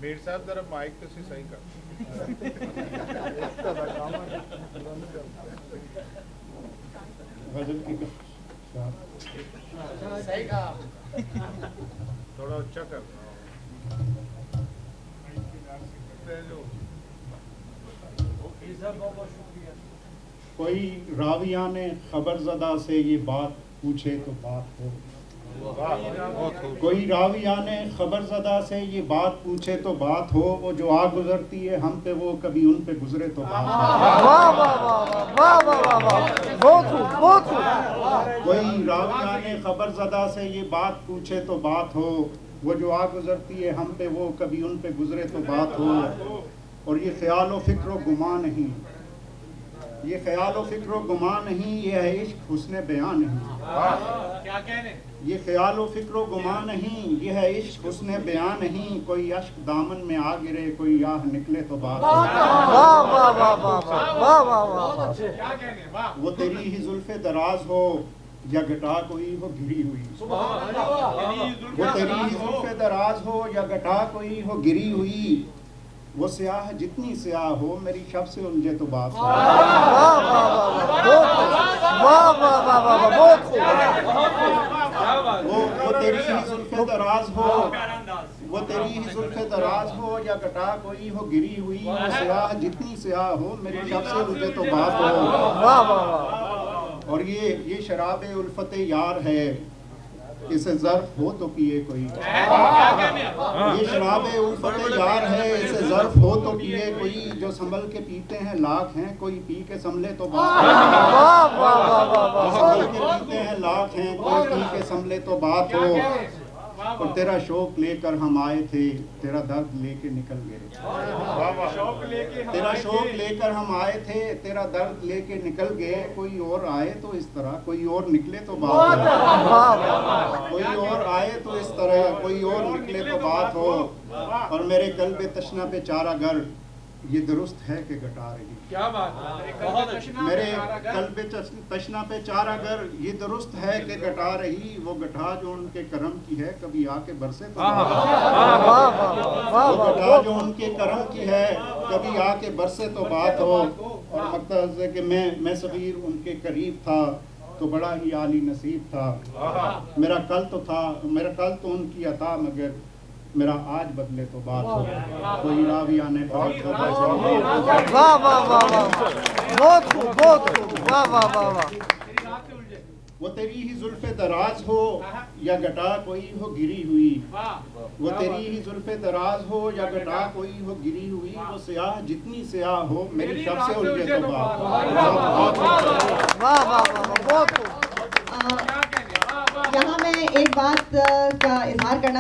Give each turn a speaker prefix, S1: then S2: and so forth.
S1: میر صاحب ذرا مائک تو صحیح کر.
S2: غزل کی
S1: صحیح کہا تھوڑا اچھا کر.
S2: کوئی راویان خبر زدہ سے یہ بات پوچھے تو بات ہو. کوئی راویان خبر زدہ سے یہ بات پوچھے تو بات ہو. وہ جو آ گزرتی ہے ہم پہ وہ کبھی ان پہ گزرے تو بات ہو. کوئی راویان خبر زدہ سے یہ بات پوچھے تو بات ہو. وہ جو آ گزرتی ہے ہم پہ وہ کبھی ان پہ گزرے تو بات ہو. اور یہ خیال و فکر و گمان نہیں, یہ خیال و فکر و گمان نہیں, یہ ہے عشق حسن بیان نہیں. یہ خیال و فکر و گمان نہیں, یہ ہے عشق حسن بیان نہیں. کوئی اشک دامن میں آ گرے کوئی آہ نکلے تو بات ہو. وہ تیری ہی زلف دراز ہو یا گھٹا کوئی ہو گری ہوئی. وہ تیری ہی زلف دراز ہو یا گھٹا کوئی ہو گری ہوئی. وہ سیاہ جتنی سیاہ ہو میری شب سے الجھے تو بات ہو. وہ تیری ہی زلف دراز ہو, وہ تیری ہی زلف دراز ہو یا گٹا کوئی ہو گری ہوئی. وہ سیاہ جتنی سیاہ ہو میری شب سے الجھے تو بات ہو. اور یہ شراب الفت یار ہے, اسے ظرف ہو تو پیے کوئی. یہ شراب الفت یار ہے, اسے ظرف ہو تو پیے کوئی. جو سنبھل کے پیتے ہیں لاکھ ہیں, کوئی پی کے سنبھلے تو بات ہو. سنبھل کے پیتے ہیں لاکھ ہیں, کوئی پی کے سنبھلے تو بات ہو. اور تیرا شوق لے کر ہم آئے تھے, تیرا درد لے کے نکل گئے. تیرا شوق لے کر ہم آئے تھے, تیرا درد لے کے نکل گئے. کوئی اور آئے تو اس طرح, کوئی اور نکلے تو بات ہو. کوئی اور آئے تو اس طرح, کوئی اور نکلے تو بات ہو. اور میرے قلب تشنا پہ چارہ گر یہ درست ہے کہ گٹا رہی. کیا بات ہے. میرے قلب تشنا پہ چارہ گر یہ درست ہے کہ گٹا رہی. وہ گٹھا جو ان کے کرم کی ہے کبھی آ کے برسے تو بات ہو. وہ گٹھا جو ان کے کرم کی ہے کبھی آ کے برسے تو بات ہو. اور مقصد ہے کہ میں صغیر ان کے قریب تھا تو بڑا ہی عالی نصیب تھا. میرا کل تو ان کی عطا مگر میرا آج بدلے تو بات ہو. کوئی راوی آنے وہ تیری ہی زلف دراز ہو یا گٹا کوئی ہو گری ہوئی. وہ تیری ہی زلف دراز ہو یا گٹا کوئی ہو گری ہوئی. وہ سیاہ جتنی سیاہ ہو میری شب سے الجھے تو بات ہو.
S3: یہاں میں ایک بات کا اظہار کرنا